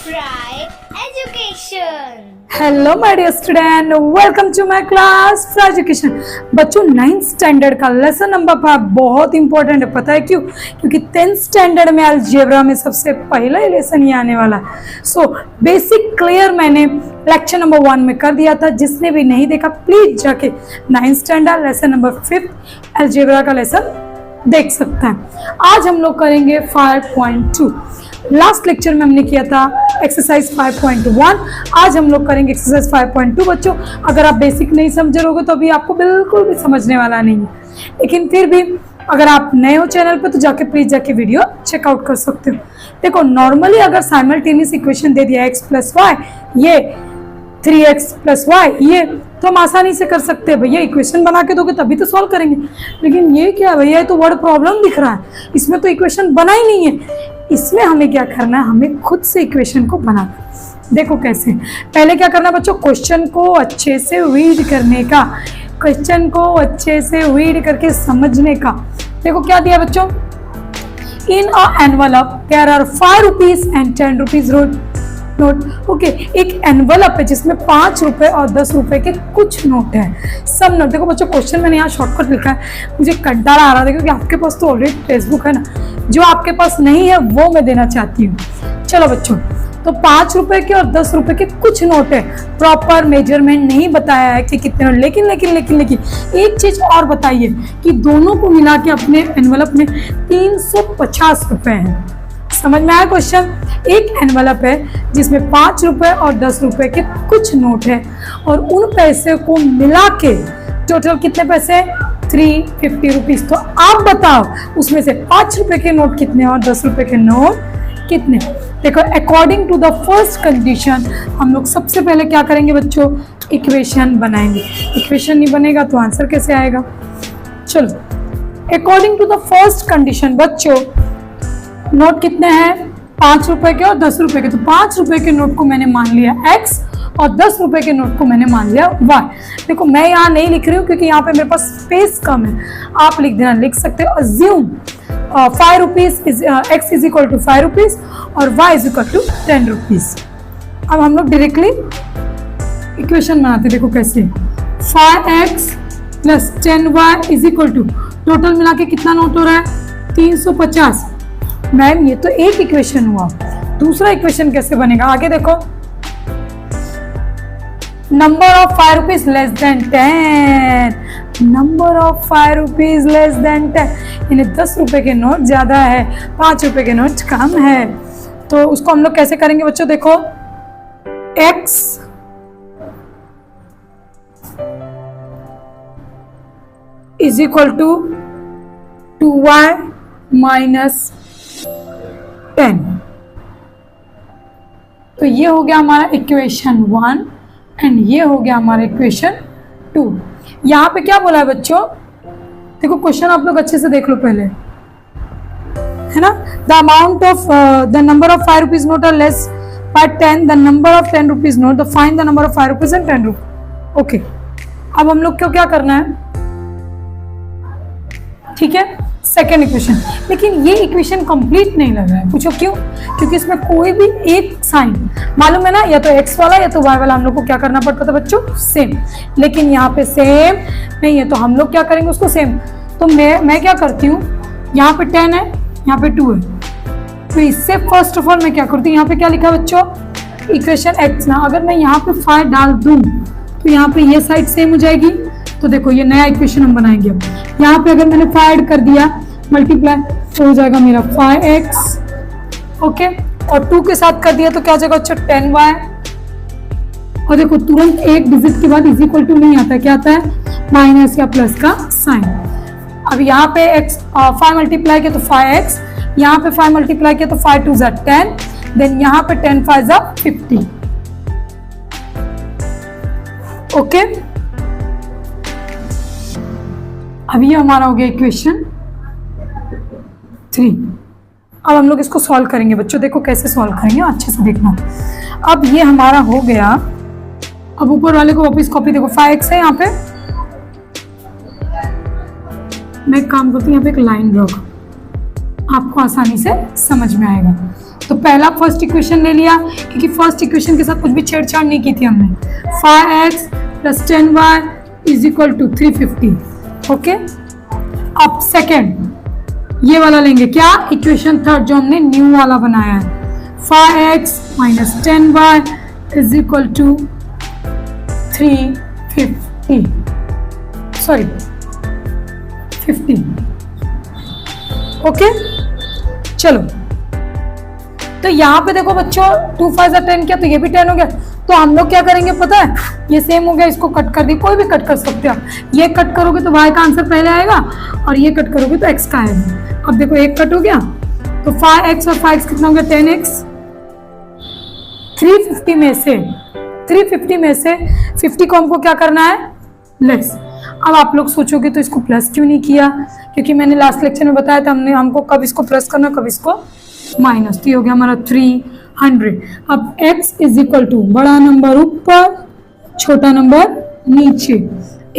Pride Education. Hello my dear student, welcome to my class Pride Education. बच्चों 9th standard का lesson number 5 बहुत important है। पता है क्यों? क्योंकि 10th स्टैंडर्ड में अलजेब्रा में सबसे पहला ही लेसन ये आने वाला है। सो बेसिक क्लियर मैंने लेक्चर नंबर 1 में कर दिया था। जिसने भी नहीं देखा प्लीज जाके 9th standard lesson number 5 algebra का लेसन देख सकता है। आज हम लोग करेंगे 5.2। लास्ट लेक्चर में हमने किया था एक्सरसाइज 5.1। आज हम लोग करेंगे एक्सरसाइज 5.2। बच्चों अगर आप बेसिक नहीं समझ रहोगे तो अभी आपको बिल्कुल भी समझने वाला नहीं है, लेकिन फिर भी अगर आप नए हो चैनल पे तो जाके प्लीज जाके वीडियो चेकआउट कर सकते हो। देखो नॉर्मली अगर साइमल्टेनियस इक्वेशन दे दिया x प्लस वाई, ये 3x प्लस वाई, ये तो हम आसानी से कर सकते हैं। भैया इक्वेशन बना के दोगे तभी तो सॉल्व करेंगे। लेकिन ये क्या भैया, ये तो वर्ड प्रॉब्लम दिख रहा है, इसमें तो इक्वेशन बना ही नहीं है। इसमें हमें क्या करना है, हमें खुद से इक्वेशन को बनाना। देखो कैसे, पहले क्या करना है बच्चों, क्वेश्चन को अच्छे से रीड करने का, क्वेश्चन को अच्छे से रीड करके समझने का। देखो क्या दिया बच्चों, in a envelope there are 5 rupees and 10 rupees note. Okay, एक एनवलप है जिसमें 5 रुपए और 10 रुपए के कुछ नोट है, सब नोट। देखो बच्चों क्वेश्चन मैंने यहाँ शॉर्टकट लिखा है, मुझे कंटाला आ रहा था क्योंकि आपके पास तो ऑलरेडी टेक्स्ट है ना, जो आपके पास नहीं है वो मैं देना चाहती हूँ। चलो बच्चों, तो 5 रुपए के और 10 रुपए के कुछ नोट है। प्रॉपर मेजरमेंट नहीं बताया है कि कितने नोट, लेकिन एक चीज और बताइए कि दोनों को मिला के अपने एनवलप में 350 रुपए हैं। समझ में आया क्वेश्चन? एक एनवलप है जिसमें 5 रुपए और 10 रुपए के कुछ नोट है, और उन पैसे को मिला के टोटल कितने पैसे, 350 रुपीज। तो आप बताओ उसमें से 5 रुपए के नोट कितने और 10 रुपए के नोट कितने। देखो according to the first condition हम लोग सबसे पहले क्या करेंगे बच्चों, इक्वेशन बनाएंगे। इक्वेशन नहीं बनेगा तो आंसर कैसे आएगा। चलो according to the first condition बच्चों, नोट कितने हैं, 5 रुपए के और 10 रुपए के। तो 5 रुपए के नोट को मैंने मान लिया x और 10 रुपए के नोट को मैंने मान लिया y। देखो मैं यहाँ नहीं लिख रही हूँ क्योंकि यहाँ पे मेरे पास स्पेस कम है, आप लिख देना, लिख सकते हो assume 5 rupees x is equal to 5 rupees और y is equal to 10 rupees. अब हम लोग डायरेक्टली इक्वेशन बनाते, देखो कैसे, 5x plus 10y is equal to, total मिला के कितना नोट हो रहा है, 350। मैम ये तो एक इक्वेशन हुआ, दूसरा इक्वेशन कैसे बनेगा, आगे देखो, number of 5 rupees less than 10, number of 5 rupees less than 10, यानी 10 रुपए के नोट ज्यादा है, 5 रुपए के नोट कम है। तो उसको हम लोग कैसे करेंगे बच्चों, देखो x is equal to 2y minus 10। तो ये हो गया हमारा इक्वेशन 1 एंड ये हो गया हमारा इक्वेशन 2। यहाँ पे क्या बोला है बच्चों, देखो क्वेश्चन आप लोग अच्छे से देख लो पहले, है ना। The amount of the number of 5 rupees note are less by 10 the number of 10 rupees note, the find the number of 5 rupees and 10 rupees. Okay, अब हम लोग को क्या करना है, ठीक है, सेकेंड इक्वेशन। लेकिन ये इक्वेशन कंप्लीट नहीं लग रहा है, पूछो क्यों? क्योंकि इसमें कोई भी एक साइन मालूम है ना, या तो x वाला या तो y वाला हम लोग को क्या करना पड़ता था बच्चों, सेम। लेकिन यहाँ पे सेम नहीं है, तो हम लोग क्या करेंगे उसको सेम। तो मैं क्या करती हूँ, यहाँ पे 10 है, यहाँ पे 2 है, तो इससे फर्स्ट ऑफ ऑल मैं क्या करती हूँ, यहाँ पे क्या लिखा बच्चों, इक्वेशन x ना, अगर मैं यहाँ पे 5 डाल दूँ तो यहाँ पे ये साइड सेम हो जाएगी। तो देखो ये नया इक्वेशन हम बनाएंगे। अब यहाँ पे अगर मैंने 5 ऐड कर दिया मल्टीप्लाई तो हो जाएगा मेरा 5x, ओके, और 2 के साथ कर दिया तो क्या हो जाएगा बच्चों, 10y। और देखो तुरंत एक डिजिट के बाद इज इक्वल टू नहीं आता, क्या आता है, माइनस या प्लस का साइन। अब यहाँ पे x 5 मल्टीप्लाई किया तो 5x, यहाँ पे 5 मल्टीप्लाई किया तो 5 2 10, देन यहाँ पे 10 5 50। ओके, अब ये हमारा हो गया इक्वेशन 3। अब हम लोग इसको सॉल्व करेंगे बच्चों, देखो कैसे सॉल्व करेंगे अच्छे से देखना। अब ये हमारा हो गया, अब ऊपर वाले को वापस कॉपी, देखो 5x है यहाँ पे, मैं एक काम करती हूँ यहाँ पे एक लाइन ड्रॉ, आपको आसानी से समझ में आएगा। तो पहला फर्स्ट इक्वेशन ले लिया, क्योंकि फर्स्ट इक्वेशन के साथ कुछ भी छेड़छाड़ नहीं की थी हमने। 5x + 10y = 350। ओके, अब सेकेंड ये वाला लेंगे, क्या, इक्वेशन थर्ड जो हमने न्यू वाला बनाया है। 5x - 10y = 350, sorry 50। ओके, चलो, तो यहाँ पे देखो बच्चों 2 5 10 किया तो ये भी 10 हो गया। तो हम लोग क्या करेंगे पता है, ये सेम हो गया, इसको कट कर दी, कोई भी कट कर सकते हो आप। ये कट करोगे तो y का आंसर पहले आएगा और ये कट करोगे तो x का आएगा। अब देखो एक कट हो गया तो 5x और 5x कितना हो गया, 10x। 350 में से 50 को हमको क्या करना है, लेस। अब आप लोग सोचोगे तो इसको प्लस क्यों नहीं किया, क्योंकि मैंने लास्ट लेक्चर में बताया था हमको कब इसको प्लस करना कब इसको माइनस। तो ये हो गया हमारा 300। अब x = बड़ा नंबर ऊपर छोटा नंबर नीचे,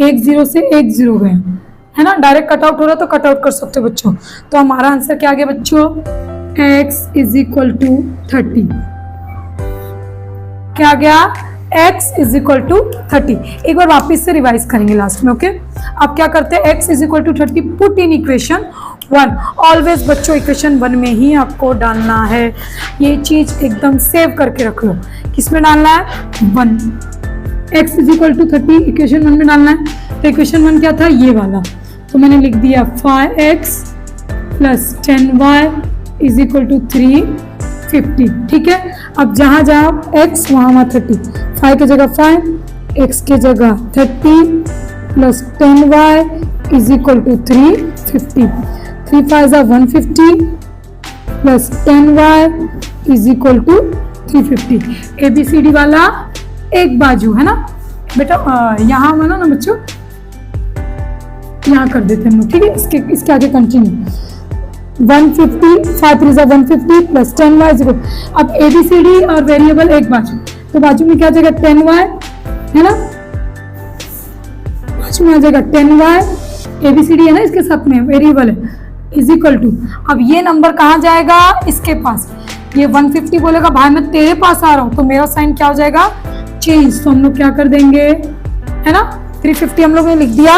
1 0 से 1 0 गए, है ना, डायरेक्ट कट आउट हो रहा तो कट आउट कर सकते हो बच्चों। तो हमारा आंसर क्या आ गया बच्चों, x = 30। क्या आ गया, x = 30। एक बार वापस से रिवाइज करेंगे लास्ट में। ओके, अब क्या करते हैं, x = 30 put in equation 1। Always बच्चों इक्वेशन 1 में ही आपको डालना है, ये चीज एकदम सेव करके रख लो। किसमें डालना है, 1। x = 30 इक्वेशन 1 में डालना है। तो इक्वेशन 1 क्या था, ये वाला, तो मैंने लिख दिया 5x + 10y = 350। ठीक है, अब जहां जहां x वहां 30, 5 की जगह 5, x की जगह 30 + 10y = 350। 3 5 150 + 10y = 350। ABCD वाला एक बाजू है ना बेटा, यहाँ वाला ना बच्चों, यहाँ कर देते हैं हम लोग। ठीक है, इसके आगे कंटिन्यू। 150 5 3 150 + 10y = अब ABCD और वेरिएबल एक बाजू, तो बाजू में क्या आ जाएगा, 10y, है ना, बाजू में आ जाएगा 10y। ABCD है ना, इसके साथ में वेरिएबल है, = अब ये नंबर कहाँ जाएगा, इसके पास। ये 150 बोलेगा भाई मैं तेरे पास आ रहा हूँ, तो मेरा साइन क्या हो जाएगा, चेंज। तो हम लोग क्या कर देंगे, है ना, 350 हम लोग ने लिख दिया,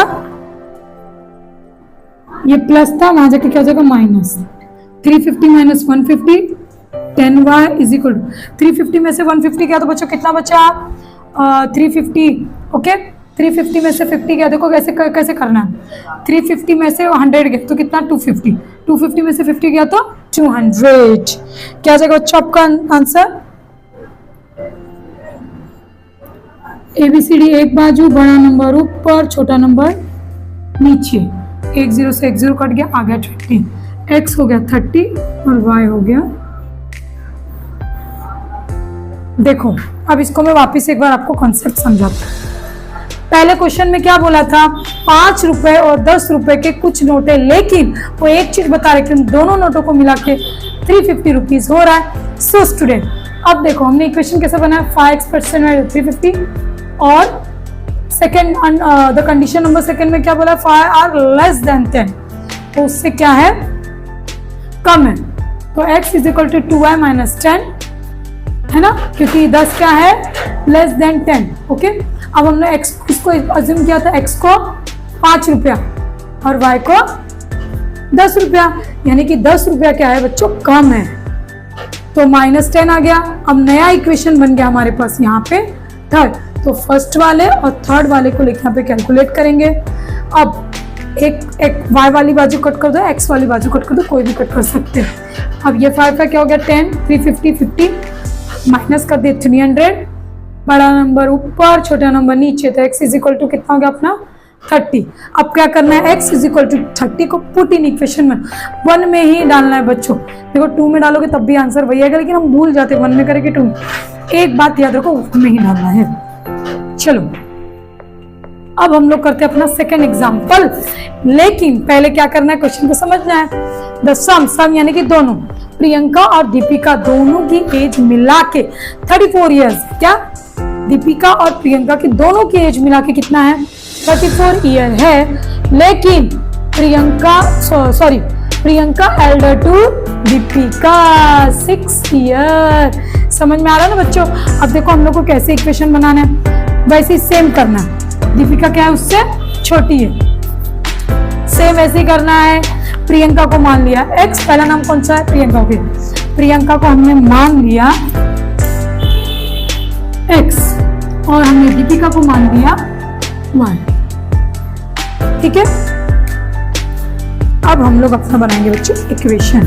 ये प्लस था, वहां जाके क्या हो जाएगा, माइनस। 350 - 150 10y = 350 में से 150 गया तो बच्चों कितना बचा, 350। ओके, 350 में से 50 गया, देखो कैसे करना है। 350 में से 100 गया तो कितना, 250। 250 में से 50 गया तो 200। क्या जाएगा बच्चों आपका आंसर, ABCD एक बाजू, बड़ा नंबर ऊपर छोटा नंबर नीचे। 1 0 से 1 0 कट गया, आ गया 20। x हो गया 30 और y हो गया, देखो अब इसको मैं वापस एक बार आपको कॉन्सेप्ट समझाता हूँ। पहले क्वेश्चन में क्या बोला था, 5 रुपए और 10 रुपए के कुछ नोट है, लेकिन वो एक चीज बता रहे कि उन दोनों नोटों को मिला के 350 रुपीज हो रहा है। सो स्टूडेंट, अब देखो हमने इक्वेशन कैसे बनाया, 5x + 350 और second the condition number second में क्या बोला, 5 आर लेस देन 10, तो उससे क्या है, कम है। तो x = 2y - 10, है ना, क्योंकि 10 क्या है, लेस देन 10। ओके, अब हमने x इसको अज्यूम किया था, x को 5 रुपया और y को 10 रुपया, यानी कि 10 रुपया क्या है बच्चों, कम है। तो -10 आ गया। अब नया इक्वेशन बन गया हमारे पास यहाँ पे थर्ड, तो फर्स्ट वाले और थर्ड वाले को यहाँ पे कैलकुलेट करेंगे। अब एक y वाली बाजू कट कर दो, x वाली बाजू कट कर दो, कोई भी कट कर सकते हैं। अब ये 5 का क्या हो गया, 10, 350 50 माइनस कर दिए 300, बड़ा नंबर ऊपर छोटा नंबर नीचे, तो x = कितना हो गया अपना 30। अब क्या करना है, x = 30 को पुट इन इक्वेशन में 1 में ही डालना है बच्चों। देखो 2 में डालोगे तब भी आंसर वही आएगा, लेकिन हम भूल जाते हैं 1 में करेंगे 2। एक बात याद रखो, 1 में ही डालना है। चलो अब हम लोग करते हैं अपना सेकेंड एग्जाम्पल, लेकिन पहले क्या करना है, क्वेश्चन को समझना है। द सम यानी कि दोनों, प्रियंका और दीपिका दोनों की एज मिला के 34 ईयर्स। क्या, दीपिका और प्रियंका की दोनों की एज मिला के कितना है, 34 ईयर है, लेकिन Priyanka elder to Deepika 6 year. समझ में आ रहा है ना बच्चों? अब देखो हम लोग को कैसे इक्वेशन बनाना है, वैसे ही सेम करना है। दीपिका क्या है, उससे छोटी है, सेम वैसे ही करना है। प्रियंका को मान लिया x, पहला नाम कौन सा है, प्रियंका के, प्रियंका को हमने मान लिया x और हमने दीपिका को मान लिया y। ठीक है, अब हम लोग अपना बनाएंगे बच्चों इक्वेशन।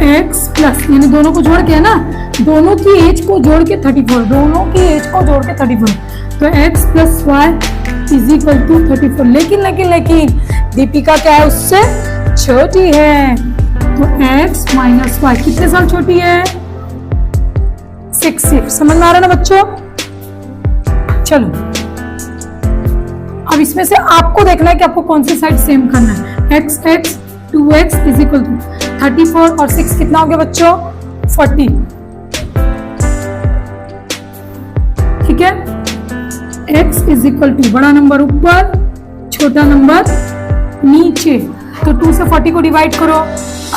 x प्लस, यानी दोनों को जोड़ के है ना, दोनों की एज को जोड़ के 34, दोनों की एज को जोड़ के 34, तो x plus y is equal to 34। लेकिन दीपिका क्या है, उससे छोटी है, तो x माइनस वाई कितने साल छोटी है, 6 ईयर। समझ में आ रहा है ना बच्चों? चलो अब इसमें से आपको देखना है कि आपको कौन सी साइड सेम करना है। x 2x is equal to 34 और 6 कितना हो गया बच्चों, 40। ठीक है, x इज इक्वल टू बड़ा नंबर ऊपर, छोटा नंबर नीचे, तो 2 से 40 को डिवाइड करो।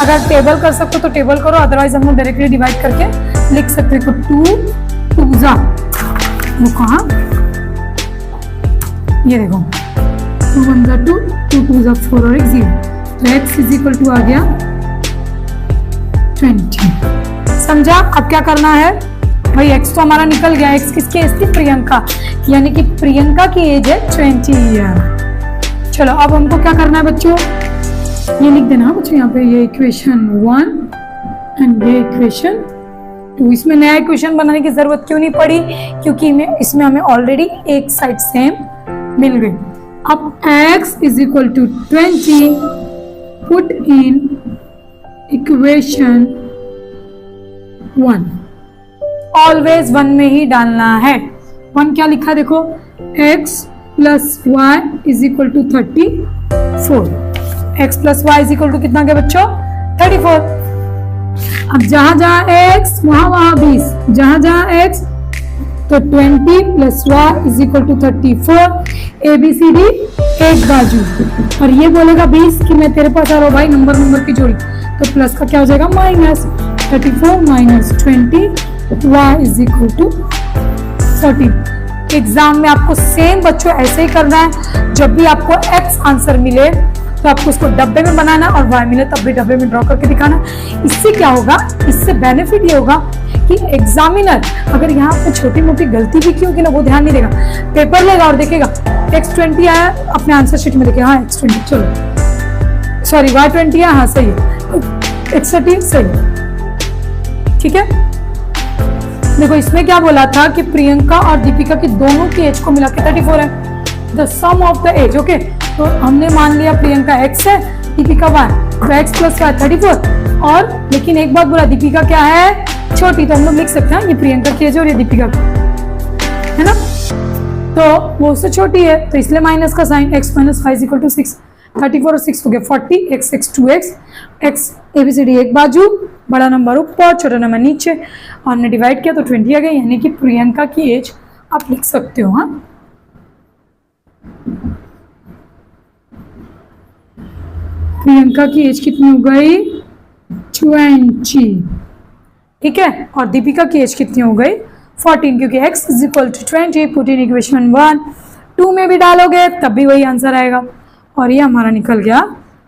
अगर टेबल कर सकते हो तो टेबल करो, अदरवाइज हम लोग डायरेक्टली डिवाइड करके लिख सकते हैं। तो 2 जा, वो कहाँ, ये देखो 2 1 जा 2, 2 2 जा 4 और 1 0, तो x इज इक्वल टू आ गया 20। समझा? अब क्या करना है भाई, x तो हमारा निकल गया, x किसकी एज थी, प्रियंका, यानी कि प्रियंका की एज है 20 ईयर। चलो अब हमको क्या करना है बच्चों, ये लिख देना बच्चों यहाँ पे, ये इक्वेशन 1 एंड ये इक्वेशन 2। इसमें नया इक्वेशन बनाने की जरूरत क्यों नहीं पड़ी, क्योंकि इसमें हमें ऑलरेडी एक साइड सेम मिल गई। अब x is equal to 20 put in equation 1, always 1 में ही डालना है। 1 क्या लिखा देखो, x plus y is equal to 34, x plus y is equal to कितना गया बच्चों, 34। अब जहां जहां x वहां 20, जहां जहां x तो 20 plus y is equal to 34, ABCD एक बाजू, और ये बोलेगा 20 कि मैं तेरे पास आ रहा हूँ भाई, नंबर की जोड़ी, तो प्लस का क्या हो जाएगा minus, 34 minus 20 y is equal to 40। Exam में आपको सेम बच्चों ऐसे ही करना है, जब भी आपको x आंसर मिले तो आपको उसको डब्बे में बनाना और y मिले तब भी डब्बे में ड्रॉ करके दिखाना। इससे क्या होगा, इससे बेनिफिट ये होगा कि एग्जामिनर अगर यहाँ पे छोटी मोटी गलती भी की होगी ना, वो ध्यान नहीं देगा, पेपर लेगा और देखेगा x20 आया, अपने आंसर शीट में देखेगा हाँ x20, चलो सॉरी y20 आया, हाँ सही है, x30 सही है। ठीक है, देखो इसमें क्या बोला था कि प्रियंका और दीपिका की दोनों की एज को मिला के 34 है, the sum of the age. Okay, तो हमने मान लिया प्रियंका x है, दीपिका y, तो x प्लस वाई 34, और लेकिन एक बात बोला, दीपिका क्या है, छोटी, तो हम लोग लिख सकते हैं ये प्रियंका की एज और ये दीपिका की, है ना, तो वो उससे छोटी है, तो इसलिए माइनस का sign, x minus 5 equal to 6, 34 और 6 हो गया 40, x 2x, x ABCD एक बाजू, बड़ा नंबर ऊपर, छोटा नंबर नीचे, और हमने डिवाइड किया तो 20 आ गया, यानी कि प्रियंका की एज आप लिख सकते हो। हाँ, प्रियंका की एज कितनी हो गई, 20। ठीक है, और दीपिका की एज कितनी हो गई, 14, क्योंकि x is equal to 20 put in equation 1, 2 में भी डालोगे तब भी वही आंसर आएगा, और ये हमारा निकल गया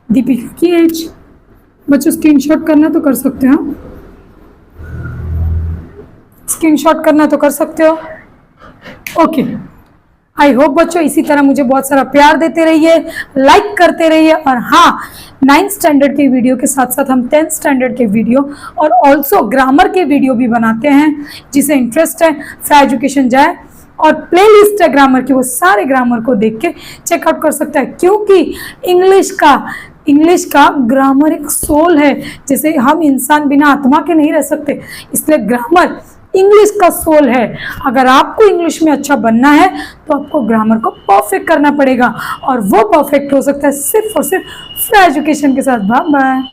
दीपिका की एज। बच्चों स्क्रीनशॉट करना तो कर सकते हो, स्क्रीनशॉट करना तो कर सकते हो। ओके, आई होप बच्चों इसी तरह मुझे बहुत सारा प्यार देते रहिए, लाइक करते रहिए, और हाँ 9th स्टैंडर्ड के वीडियो के साथ साथ हम 10th स्टैंडर्ड के वीडियो और ऑल्सो ग्रामर के वीडियो भी बनाते हैं। जिसे इंटरेस्ट है फ्रा एजुकेशन जाए और प्लेलिस्ट है ग्रामर की, वो सारे ग्रामर को देख के चेकआउट कर सकता है, क्योंकि इंग्लिश का ग्रामर एक सोल है। जैसे हम इंसान बिना आत्मा के नहीं रह सकते, इसलिए ग्रामर इंग्लिश का सोल है। अगर आपको इंग्लिश में अच्छा बनना है तो आपको ग्रामर को परफेक्ट करना पड़ेगा, और वो परफेक्ट हो सकता है सिर्फ और सिर्फ फ्रा एजुकेशन के साथ। Bye bye.